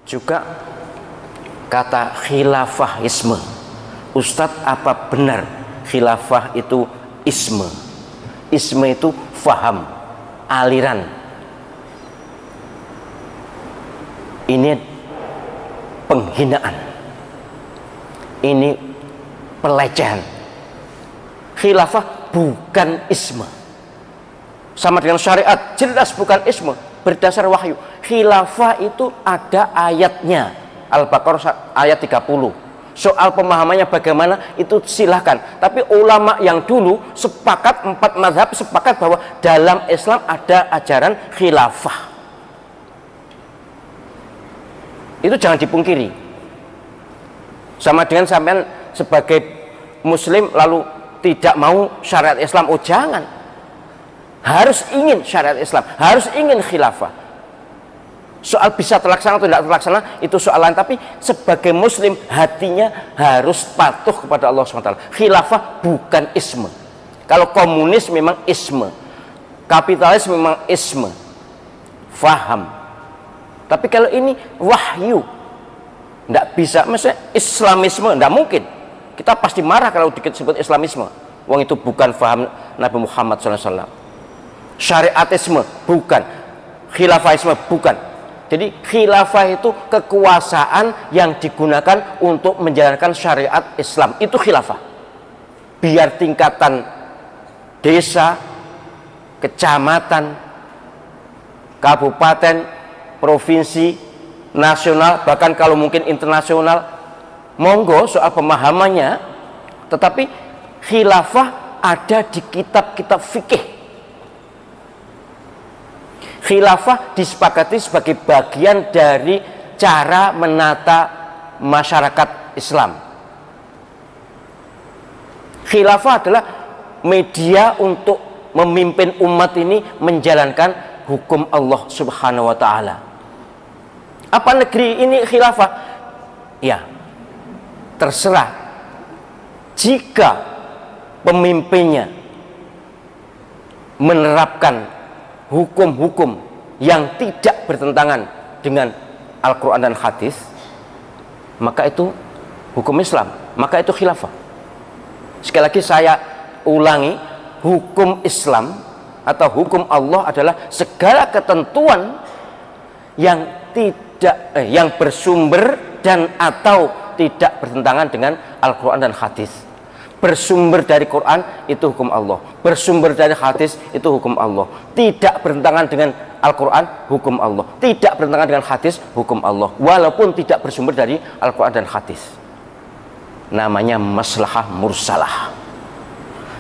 Juga kata khilafahisme. Ustadz, apa benar khilafah itu isme? Isme itu faham, aliran. Ini penghinaan, ini pelecehan. Khilafah bukan isme. Sama dengan syariat, jelas bukan isme, berdasar wahyu. Khilafah itu ada ayatnya, Al-Baqarah ayat 30. Soal pemahamannya bagaimana itu silahkan. Tapi ulama yang dulu sepakat, 4 mazhab sepakat bahwa dalam Islam ada ajaran khilafah. Itu jangan dipungkiri. Sama dengan sampean sebagai muslim lalu tidak mau syariat Islam. Oh jangan. Harus ingin syariat Islam, harus ingin khilafah. Soal bisa terlaksana atau tidak terlaksana itu soal lain, tapi sebagai muslim hatinya harus patuh kepada Allah SWT. Khilafah bukan isme. Kalau komunis memang isme, kapitalis memang isme, faham. Tapi kalau ini wahyu, tidak bisa. Maksudnya Islamisme tidak mungkin. Kita pasti marah kalau disebut Islamisme. Wong itu bukan faham Nabi Muhammad SAW. Syariatisme bukan, khilafahisme bukan. Jadi khilafah itu kekuasaan yang digunakan untuk menjalankan syariat Islam. Itu khilafah. Biar tingkatan desa, kecamatan, kabupaten, provinsi, nasional, bahkan kalau mungkin internasional, monggo soal pemahamannya. Tetapi khilafah ada di kitab-kitab fikih. Khilafah disepakati sebagai bagian dari cara menata masyarakat Islam. Khilafah adalah media untuk memimpin umat ini menjalankan hukum Allah Subhanahu wa Ta'ala. Apa negeri ini khilafah? Ya, terserah. Jika pemimpinnya menerapkan hukum-hukum yang tidak bertentangan dengan Al-Quran dan hadis, maka itu hukum Islam, maka itu khilafah. Sekali lagi saya ulangi, hukum Islam atau hukum Allah adalah segala ketentuan yang yang bersumber dan atau tidak bertentangan dengan Al-Quran dan hadis. Bersumber dari Quran itu hukum Allah, bersumber dari hadis itu hukum Allah. Tidak bertentangan dengan Al-Quran, hukum Allah. Tidak bertentangan dengan hadis, hukum Allah. Walaupun tidak bersumber dari Al-Quran dan hadis. Namanya maslahah mursalah,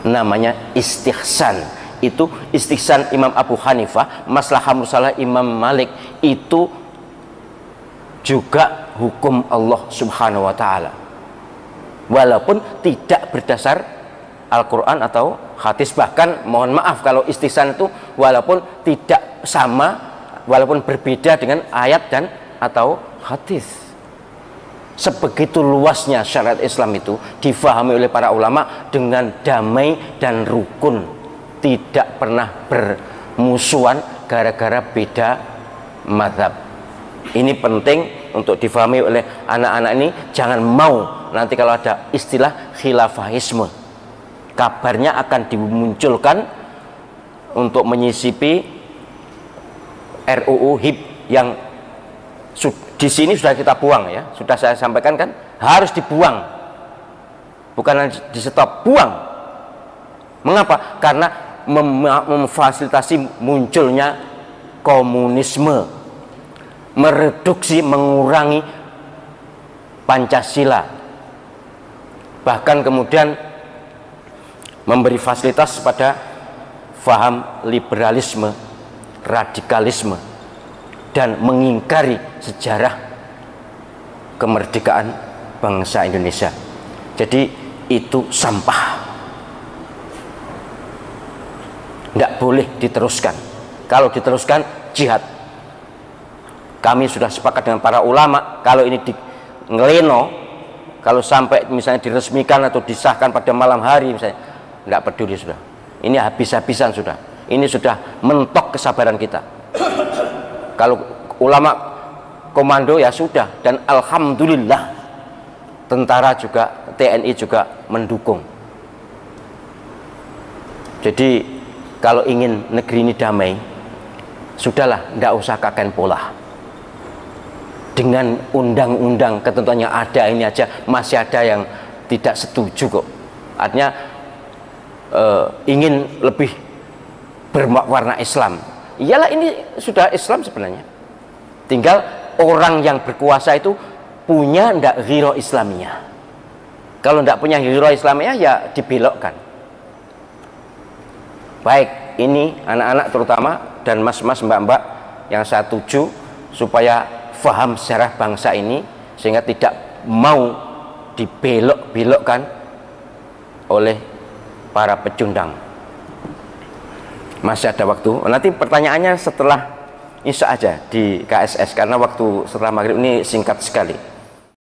namanya istihsan. Itu istihsan Imam Abu Hanifah, maslahah mursalah Imam Malik. Itu juga hukum Allah Subhanahu wa Ta'ala, walaupun tidak berdasar Al-Quran atau hadis. Bahkan mohon maaf kalau istihsan itu walaupun tidak sama, walaupun berbeda dengan ayat dan atau hadis. Sebegitu luasnya syariat Islam itu difahami oleh para ulama dengan damai dan rukun, tidak pernah bermusuhan gara-gara beda mazhab. Ini penting untuk difahami oleh anak-anak ini. Jangan mau nanti kalau ada istilah khilafahisme, kabarnya akan dimunculkan untuk menyisipi RUU HIB yang di sini sudah kita buang ya, sudah saya sampaikan kan, harus dibuang, bukan di stop, buang. Mengapa? Karena memfasilitasi munculnya komunisme, mereduksi, mengurangi Pancasila, bahkan kemudian memberi fasilitas pada faham liberalisme, radikalisme, dan mengingkari sejarah kemerdekaan bangsa Indonesia. Jadi itu sampah, tidak boleh diteruskan. Kalau diteruskan jihad. Kami sudah sepakat dengan para ulama, kalau ini di ngeleno, kalau sampai misalnya diresmikan atau disahkan pada malam hari misalnya, nggak peduli sudah. Ini habis-habisan sudah. Ini sudah mentok kesabaran kita. Kalau ulama komando ya sudah, dan alhamdulillah tentara juga, TNI juga mendukung. Jadi kalau ingin negeri ini damai, sudahlah, tidak usah kakek pola. Dengan undang-undang ketentuan yang ada ini aja masih ada yang tidak setuju kok. Artinya ingin lebih berwarna Islam. Iyalah, ini sudah Islam sebenarnya. Tinggal orang yang berkuasa itu punya ndak ghiro Islamiyah. Kalau ndak punya ghiro Islamiyah ya dibelokkan. Baik, ini anak-anak terutama dan mas-mas, mbak-mbak yang saya tuju supaya faham sejarah bangsa ini sehingga tidak mau dibelok-belokkan oleh para pecundang. Masih ada waktu. Nanti pertanyaannya setelah Isya aja di KSS karena waktu setelah maghrib ini singkat sekali.